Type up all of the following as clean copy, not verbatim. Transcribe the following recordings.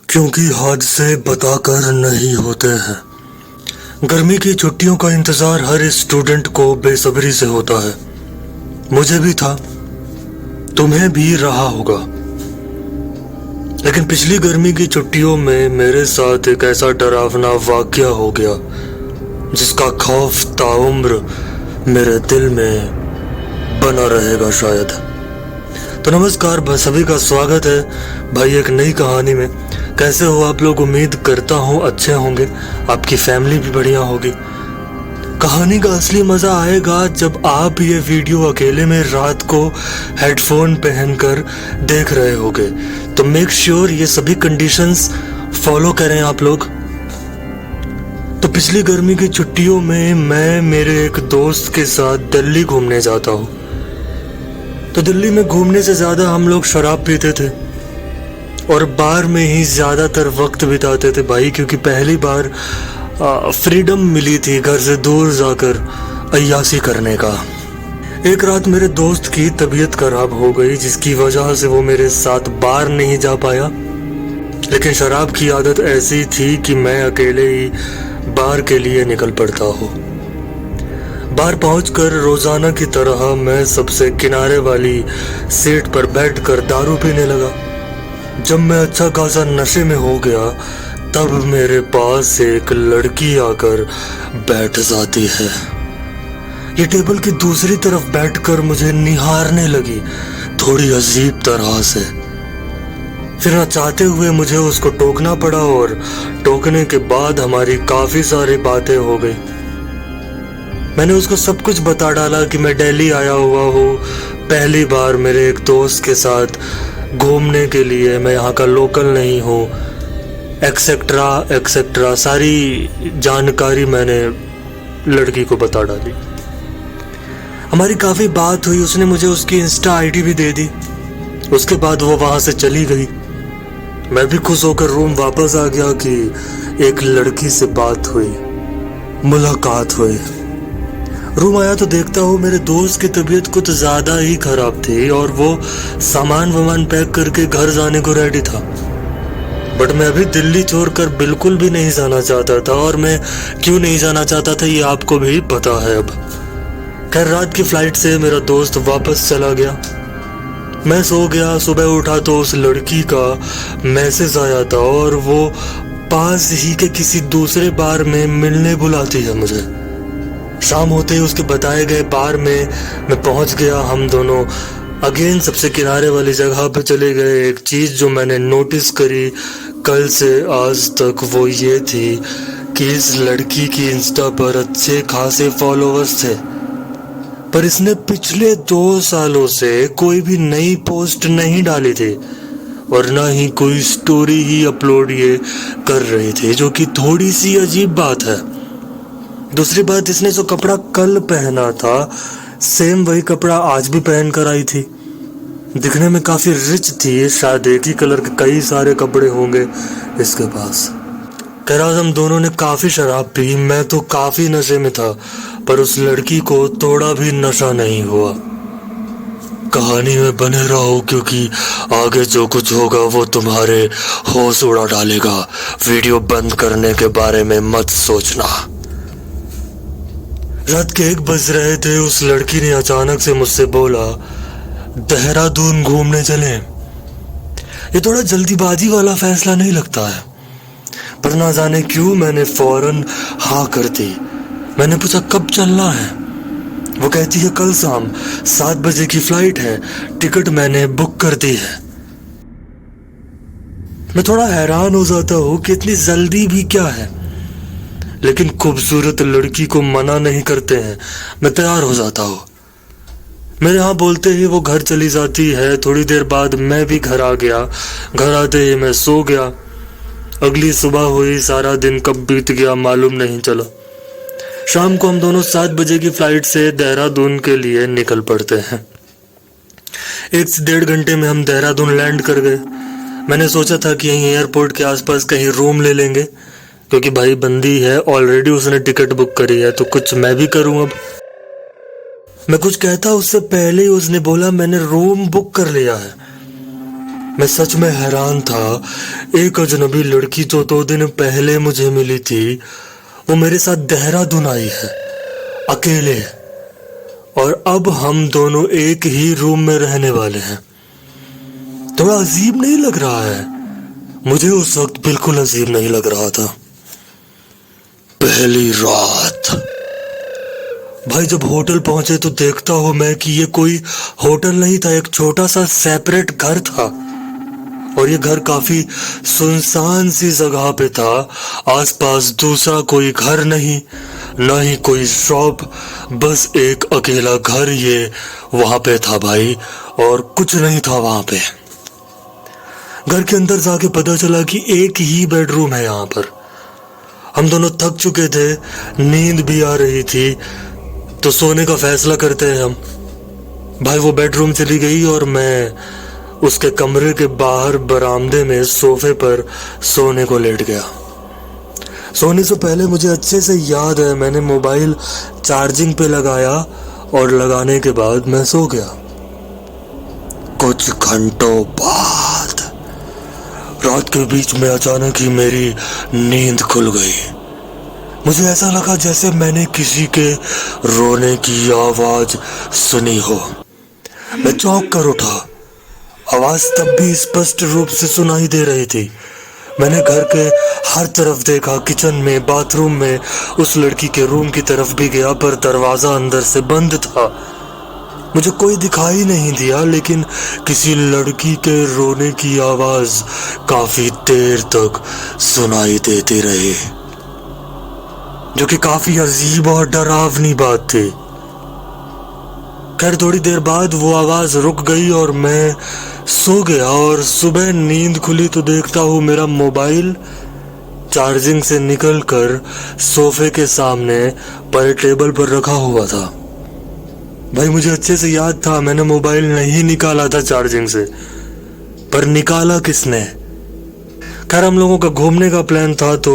क्योंकि हादसे बताकर नहीं होते हैं। गर्मी की छुट्टियों का इंतजार हर स्टूडेंट को बेसब्री से होता है। मुझे भी था, तुम्हें भी रहा होगा। लेकिन पिछली गर्मी की छुट्टियों में मेरे साथ एक ऐसा डरावना वाकया हो गया जिसका खौफ ताउम्र मेरे दिल में बना रहेगा शायद। तो नमस्कार, सभी का स्वागत है भाई एक नई कहानी में। कैसे हो आप लोग? उम्मीद करता हूँ अच्छे होंगे, आपकी फैमिली भी बढ़िया होगी। कहानी का असली मज़ा आएगा जब आप ये वीडियो अकेले में रात को हेडफोन पहनकर देख रहे होगे। तो मेक श्योर ये सभी कंडीशंस फॉलो करें आप लोग। तो पिछली गर्मी की छुट्टियों में मैं मेरे एक दोस्त के साथ दिल्ली घूमने जाता हूँ। तो दिल्ली में घूमने से ज़्यादा हम लोग शराब पीते थे और बार में ही ज़्यादातर वक्त बिताते थे भाई, क्योंकि पहली बार फ्रीडम मिली थी घर से दूर जाकर अय्याशी करने का। एक रात मेरे दोस्त की तबीयत खराब हो गई जिसकी वजह से वो मेरे साथ बार नहीं जा पाया। लेकिन शराब की आदत ऐसी थी कि मैं अकेले ही बार के लिए निकल पड़ता हूँ। बार पहुंचकर रोजाना की तरह मैं सबसे किनारे वाली सीट पर बैठकर दारू पीने लगा। जब मैं अच्छा खासा नशे में हो गया तब मेरे पास एक लड़की आकर बैठ जाती है। ये टेबल की दूसरी तरफ बैठकर मुझे निहारने लगी थोड़ी अजीब तरह से। फिर न चाहते हुए मुझे उसको टोकना पड़ा और टोकने के बाद हमारी काफी सारी बातें हो गई। मैंने उसको सब कुछ बता डाला कि मैं दिल्ली आया हुआ हूँ पहली बार मेरे एक दोस्त के साथ घूमने के लिए, मैं यहाँ का लोकल नहीं हूँ, एक्सेट्रा एक्सेट्रा। सारी जानकारी मैंने लड़की को बता डाली। हमारी काफ़ी बात हुई, उसने मुझे उसकी इंस्टा आईडी भी दे दी। उसके बाद वो वहाँ से चली गई। मैं भी खुश होकर रूम वापस आ गया कि एक लड़की से बात हुई, मुलाकात हुई। रूम आया तो देखता हूँ मेरे दोस्त की तबीयत कुछ ज़्यादा ही खराब थी और वो सामान वामान पैक करके घर जाने को रेडी था। बट मैं अभी दिल्ली छोड़कर बिल्कुल भी नहीं जाना चाहता था, और मैं क्यों नहीं जाना चाहता था ये आपको भी पता है अब। खैर रात की फ्लाइट से मेरा दोस्त वापस चला गया। मैं सो गया। सुबह उठा तो उस लड़की का मैसेज आया था और वो पास ही के किसी दूसरे बार में मिलने बुलाती है मुझे। शाम होते ही उसके बताए गए बार में मैं पहुंच गया। हम दोनों अगेन सबसे किनारे वाली जगह पे चले गए। एक चीज़ जो मैंने नोटिस करी कल से आज तक वो ये थी कि इस लड़की की इंस्टा पर अच्छे खासे फॉलोअर्स थे, पर इसने पिछले 2 सालों से कोई भी नई पोस्ट नहीं डाली थी और ना ही कोई स्टोरी ही अपलोड ये कर रही थी, जो कि थोड़ी सी अजीब बात है। दूसरी बात, इसने जो कपड़ा कल पहना था सेम वही कपड़ा आज भी पहन कर आई थी। दिखने में काफ़ी रिच थी, शायद एक ही कलर के कई सारे कपड़े होंगे इसके पास। कह रहा हम दोनों ने काफ़ी शराब पी, मैं तो काफ़ी नशे में था, पर उस लड़की को थोड़ा भी नशा नहीं हुआ। कहानी में बने रहो क्योंकि आगे जो कुछ होगा वो तुम्हारे होश उड़ा डालेगा। वीडियो बंद करने के बारे में मत सोचना। रात के 1 बज रहे थे। उस लड़की ने अचानक से मुझसे बोला, देहरादून घूमने चलें। ये थोड़ा जल्दीबाजी वाला फैसला नहीं लगता है, पर ना जाने क्यों मैंने फौरन हाँ कर दी। मैंने पूछा कब चलना है? वो कहती है कल शाम 7 बजे की फ्लाइट है, टिकट मैंने बुक कर दी है। मैं थोड़ा हैरान हो जाता हूँ कि इतनी जल्दी भी क्या है, लेकिन खूबसूरत लड़की को मना नहीं करते हैं। मैं तैयार हो जाता हूँ। मेरे यहाँ बोलते ही वो घर चली जाती है। थोड़ी देर बाद मैं भी घर आ गया। घर आते ही मैं सो गया। अगली सुबह हुई, सारा दिन कब बीत गया मालूम नहीं चला। शाम को हम दोनों 7 बजे की फ्लाइट से देहरादून के लिए निकल पड़ते हैं। 1 से 1.5 घंटे में हम देहरादून लैंड कर गए। मैंने सोचा था कि यहीं एयरपोर्ट के आसपास कहीं रूम ले लेंगे, क्योंकि भाई बंदी है, ऑलरेडी उसने टिकट बुक करी है, तो कुछ मैं भी करूं। अब मैं कुछ कहता उससे पहले ही उसने बोला मैंने रूम बुक कर लिया है। मैं सच में हैरान था। एक अजनबी लड़की जो 2 दिन पहले मुझे मिली थी, वो मेरे साथ देहरादून आई है, अकेले। और अब हम दोनों एक ही रूम में रहने वाले हैं। थोड़ा अजीब नहीं लग रहा है? मुझे उस वक्त बिल्कुल अजीब नहीं लग रहा था। पहली रात भाई, जब होटल पहुंचे तो देखता हूं मैं कि ये कोई होटल नहीं था, एक छोटा सा सेपरेट घर था। और ये घर काफी सुनसान सी जगह पे था। आसपास दूसरा कोई घर नहीं, ना ही कोई शॉप, बस एक अकेला घर ये वहां पे था भाई, और कुछ नहीं था वहां पे। घर के अंदर जाके पता चला कि एक ही बेडरूम है यहाँ पर। हम दोनों थक चुके थे, नींद भी आ रही थी, तो सोने का फैसला करते हैं हम। भाई वो बेडरूम चली गई और मैं उसके कमरे के बाहर बरामदे में सोफे पर सोने को लेट गया। सोने से पहले मुझे अच्छे से याद है, मैंने मोबाइल चार्जिंग पे लगाया और लगाने के बाद मैं सो गया। कुछ घंटों बाद रात के बीच में अचानक ही मेरी नींद खुल गई। मुझे ऐसा लगा जैसे मैंने किसी के रोने की आवाज सुनी हो। मैं चौंक कर उठा। आवाज तब भी स्पष्ट रूप से सुनाई दे रही थी। मैंने घर के हर तरफ देखा, किचन में, बाथरूम में, उस लड़की के रूम की तरफ भी गया, पर दरवाजा अंदर से बंद था। मुझे कोई दिखाई नहीं दिया, लेकिन किसी लड़की के रोने की आवाज काफी देर तक सुनाई देती रही, जो कि काफी अजीब और डरावनी बात थी। खैर थोड़ी देर बाद वो आवाज रुक गई और मैं सो गया। और सुबह नींद खुली तो देखता हूँ मेरा मोबाइल चार्जिंग से निकलकर सोफे के सामने पर टेबल पर रखा हुआ था। भाई मुझे अच्छे से याद था, मैंने मोबाइल नहीं निकाला था चार्जिंग से, पर निकाला किसने? खैर हम लोगों का घूमने का प्लान था, तो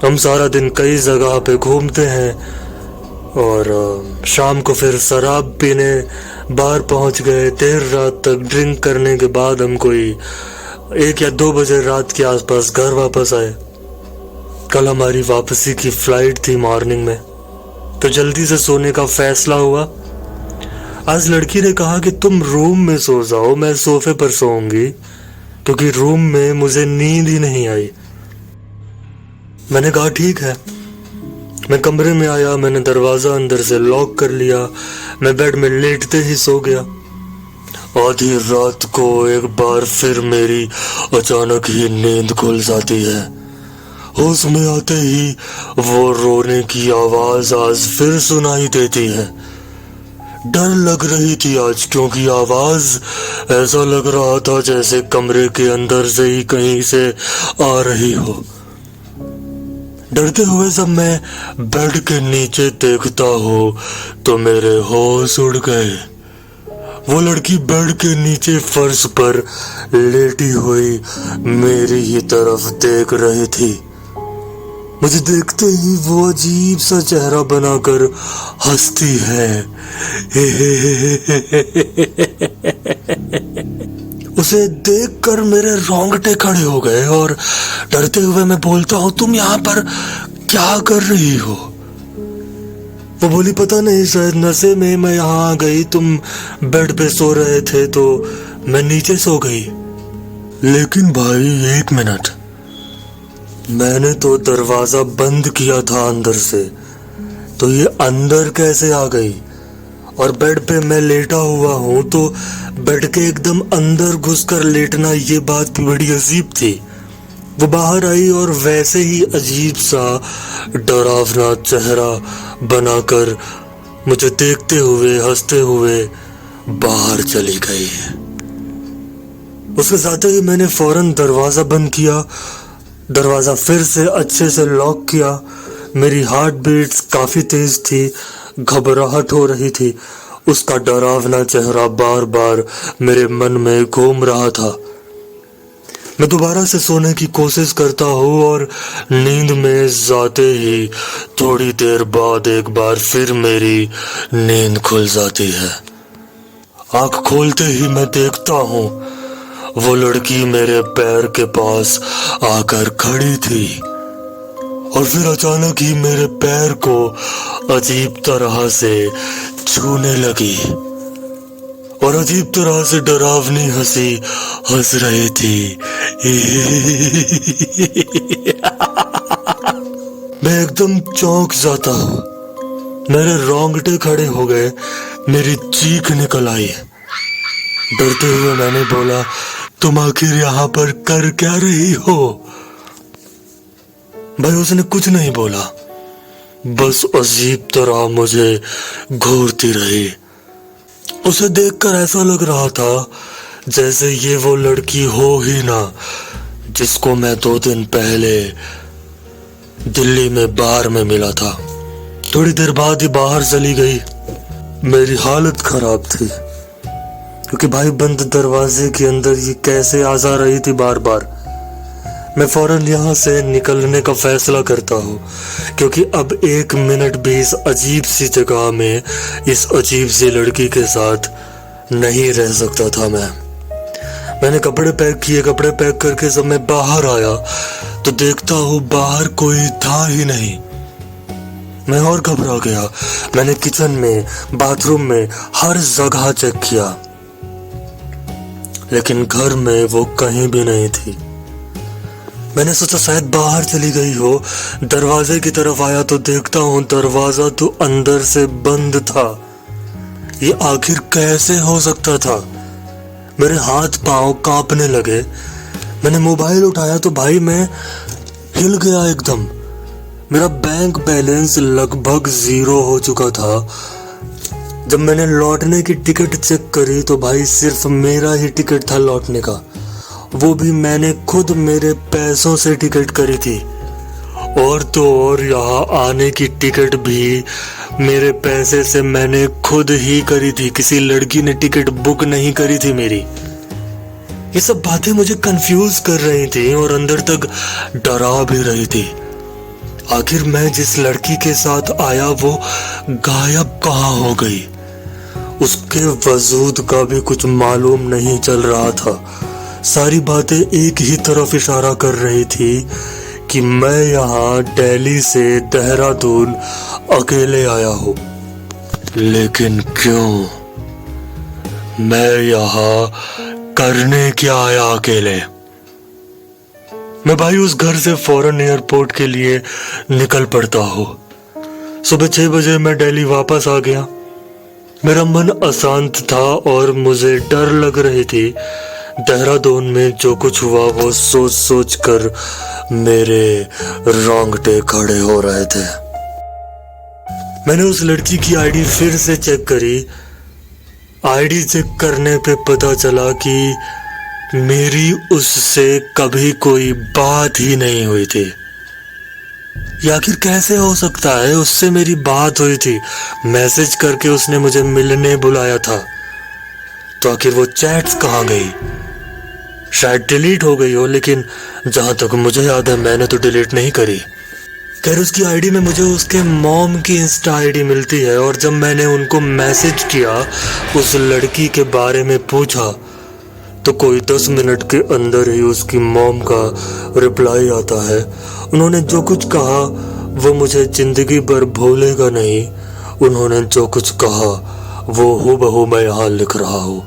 हम सारा दिन कई जगह पे घूमते हैं और शाम को फिर शराब पीने बार पहुंच गए। देर रात तक ड्रिंक करने के बाद हम कोई 1 या 2 बजे रात के आसपास घर वापस आए। कल हमारी वापसी की फ्लाइट थी मॉर्निंग में, तो जल्दी से सोने का फैसला हुआ। आज लड़की ने कहा कि तुम रूम में सो जाओ, मैं सोफे पर सोऊंगी, क्योंकि रूम में मुझे नींद ही नहीं आई। मैंने कहा ठीक है। मैं कमरे में आया, मैंने दरवाजा अंदर से लॉक कर लिया। मैं बेड में लेटते ही सो गया। आधी रात को एक बार फिर मेरी अचानक ही नींद खुल जाती है। होश में आते ही वो रोने की आवाज आज फिर सुनाई देती है। डर लग रही थी आज, क्योंकि आवाज ऐसा लग रहा था जैसे कमरे के अंदर से ही कहीं से आ रही हो। डरते हुए जब मैं बेड के नीचे देखता हूँ तो मेरे होश उड़ गए। वो लड़की बेड के नीचे फर्श पर लेटी हुई मेरी ही तरफ देख रही थी। मुझे देखते ही वो अजीब सा चेहरा बनाकर हंसती है। उसे देखकर मेरे रोंगटे खड़े हो गए और डरते हुए मैं बोलता हूँ, तुम यहाँ पर क्या कर रही हो? वो बोली, पता नहीं, शायद नशे में मैं यहाँ आ गई। तुम बेड पे सो रहे थे तो मैं नीचे सो गई। लेकिन भाई 1 मिनट, मैंने तो दरवाजा बंद किया था अंदर से, तो ये अंदर कैसे आ गई? और बेड पे मैं लेटा हुआ हूँ, तो बेड के एकदम अंदर घुसकर लेटना, ये बात भी बड़ी अजीब थी। वो बाहर आई और वैसे ही अजीब सा डरावना चेहरा बनाकर मुझे देखते हुए हंसते हुए बाहर चली गई। उसके साथ ही मैंने फौरन दरवाजा बंद किया, दरवाजा फिर से अच्छे से लॉक किया। मेरी हार्ट बीट्स काफी तेज थी, घबराहट हो रही थी। उसका डरावना चेहरा बार बार मेरे मन में घूम रहा था। मैं दोबारा से सोने की कोशिश करता हूँ और नींद में जाते ही थोड़ी देर बाद एक बार फिर मेरी नींद खुल जाती है। आंख खोलते ही मैं देखता हूँ वो लड़की मेरे पैर के पास आकर खड़ी थी और फिर अचानक ही मेरे पैर को अजीब तरह से छूने लगी और अजीब तरह से डरावनी हंसी हंस रही थी। मैं एकदम चौंक जाता हूँ, मेरे रोंगटे खड़े हो गए, मेरी चीख निकल आई। डरते हुए मैंने बोला, तुम आखिर यहाँ पर कर क्या रही हो? भाई उसने कुछ नहीं बोला, बस अजीब तरह मुझे घूरती रही। उसे देखकर ऐसा लग रहा था जैसे ये वो लड़की हो ही ना जिसको मैं 2 दिन पहले दिल्ली में बार में मिला था। थोड़ी देर बाद ही बाहर चली गई। मेरी हालत खराब थी क्योंकि भाई बंद दरवाजे के अंदर ये कैसे आ जा रही थी बार बार। मैं फौरन यहाँ से निकलने का फैसला करता हूँ क्योंकि अब 1 मिनट भी इस अजीब सी जगह में इस अजीब सी लड़की के साथ नहीं रह सकता था। मैंने कपड़े पैक किए। कपड़े पैक करके जब मैं बाहर आया तो देखता हूँ बाहर कोई था ही नहीं। मैं और घबरा गया। मैंने किचन में, बाथरूम में, हर जगह चेक किया, लेकिन घर में वो कहीं भी नहीं थी। मैंने सोचा शायद बाहर चली गई हो। दरवाजे की तरफ आया तो देखता हूँ दरवाजा तो अंदर से बंद था। ये आखिर कैसे हो सकता था? मेरे हाथ पांव कांपने लगे। मैंने मोबाइल उठाया तो भाई मैं हिल गया एकदम। मेरा बैंक बैलेंस लगभग 0 हो चुका था। जब मैंने लौटने की टिकट चेक करी तो भाई सिर्फ मेरा ही टिकट था लौटने का, वो भी मैंने खुद मेरे पैसों से टिकट करी थी। और तो और यहाँ आने की टिकट भी मेरे पैसे से मैंने खुद ही करी थी, किसी लड़की ने टिकट बुक नहीं करी थी मेरी। ये सब बातें मुझे कंफ्यूज कर रही थी और अंदर तक डरा भी रही थी। आखिर मैं जिस लड़की के साथ आया वो गायब कहाँ हो गई? उसके वजूद का भी कुछ मालूम नहीं चल रहा था। सारी बातें एक ही तरफ इशारा कर रही थी कि मैं यहाँ दिल्ली से देहरादून अकेले आया हूँ। लेकिन क्यों? मैं यहाँ करने क्या आया अकेले? मैं भाई उस घर से फौरन एयरपोर्ट के लिए निकल पड़ता हूँ। सुबह 6 बजे मैं दिल्ली वापस आ गया। मेरा मन अशांत था और मुझे डर लग रही थी। देहरादून में जो कुछ हुआ वो सोच सोच कर मेरे रोंगटे खड़े हो रहे थे। मैंने उस लड़की की आईडी फिर से चेक करी। आईडी चेक करने पे पता चला कि मेरी उससे कभी कोई बात ही नहीं हुई थी। ये आखिर कैसे हो सकता है? उससे मेरी बात हुई थी, मैसेज करके उसने मुझे मिलने बुलाया था। तो आखिर वो चैट्स कहाँ गई? शायद डिलीट हो गई हो, लेकिन जहां तक मुझे याद है मैंने तो डिलीट नहीं करी। खैर उसकी आईडी में मुझे उसके मॉम की इंस्टा आईडी मिलती है और जब मैंने उनको मैसेज किया, उस लड़की के बारे में पूछा, तो कोई 10 मिनट के अंदर ही उसकी मॉम का रिप्लाई आता है। उन्होंने जो कुछ कहा वो मुझे जिंदगी भर भूलेगा नहीं। उन्होंने जो कुछ कहा वो हूबहू मैं यहाँ लिख रहा हूँ,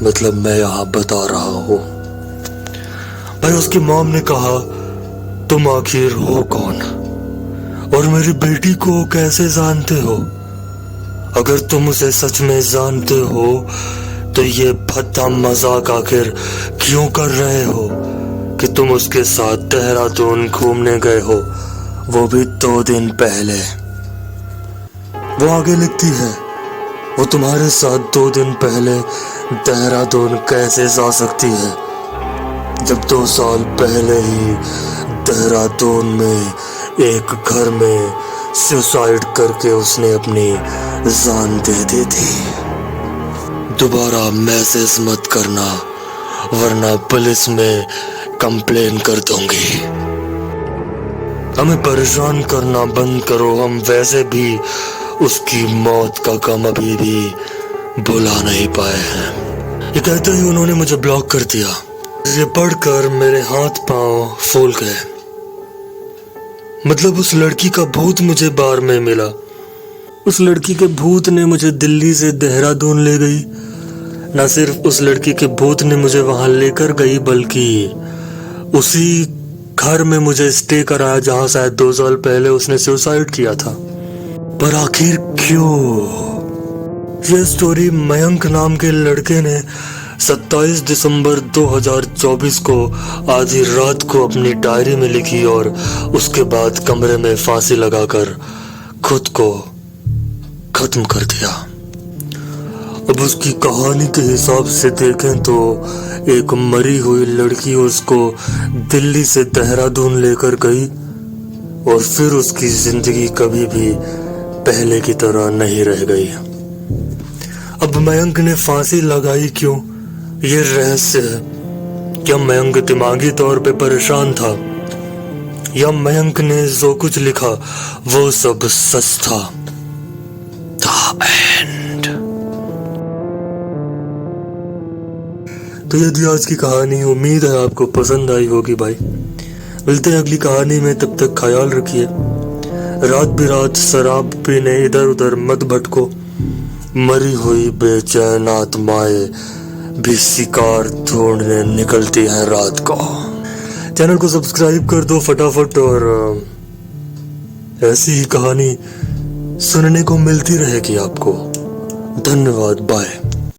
मतलब मैं यहाँ बता रहा हूँ। भाई उसकी मॉम ने कहा, तुम आखिर हो कौन और मेरी बेटी को कैसे जानते हो? अगर तुम उसे सच में जानते हो तो ये भद्दा मजाक आखिर क्यों कर रहे हो कि तुम उसके साथ देहरादून घूमने गए हो, वो भी 2 दिन पहले। वो आगे लिखती है, वो तुम्हारे साथ 2 दिन पहले देहरादून कैसे जा सकती है जब 2 साल पहले ही देहरादून में एक घर में सुसाइड करके उसने अपनी जान दे दी थी। दोबारा मैसेज मत करना वरना पुलिस में कंप्लेन कर दूंगी। हमें परेशान करना बंद करो, हम वैसे भी उसकी मौत का गम अभी भी भुला नहीं पाए हैं। ये कहते ही उन्होंने मुझे ब्लॉक कर दिया। ये पढ़कर मेरे हाथ पांव फूल गए। मतलब उस लड़की का भूत मुझे बार में मिला। उस लड़की के भूत ने मुझे दिल्ली से देहरादून ले गई। न सिर्फ उस लड़की के भूत ने मुझे वहां लेकर गई, बल्कि उसी घर में मुझे स्टे कराया जहां शायद 2 साल पहले उसने सुसाइड किया था। पर आखिर क्यों? यह स्टोरी मयंक नाम के लड़के ने 27 दिसंबर 2024 को आधी रात को अपनी डायरी में लिखी और उसके बाद कमरे में फांसी लगाकर खुद को खत्म कर दिया। अब उसकी कहानी के हिसाब से देखें तो एक मरी हुई लड़की उसको दिल्ली से देहरादून लेकर गई और फिर उसकी जिंदगी कभी भी पहले की तरह नहीं रह गई। अब मयंक ने फांसी लगाई क्यों, ये रहस्य है। क्या मयंक दिमागी तौर पे परेशान था, या मयंक ने जो कुछ लिखा वो सब सच था? The end। तो यदि आज की कहानी उम्मीद है आपको पसंद आई होगी भाई। मिलते हैं अगली कहानी में, तब तक ख्याल रखिए। रात बिरात शराब पीने इधर उधर मत भटको। मरी हुई बेचैन आत्माएं भी शिकार ढूंढने निकलती हैं रात को। चैनल को सब्सक्राइब कर दो फटाफट, और ऐसी ही कहानी सुनने को मिलती रहेगी आपको। धन्यवाद, बाय।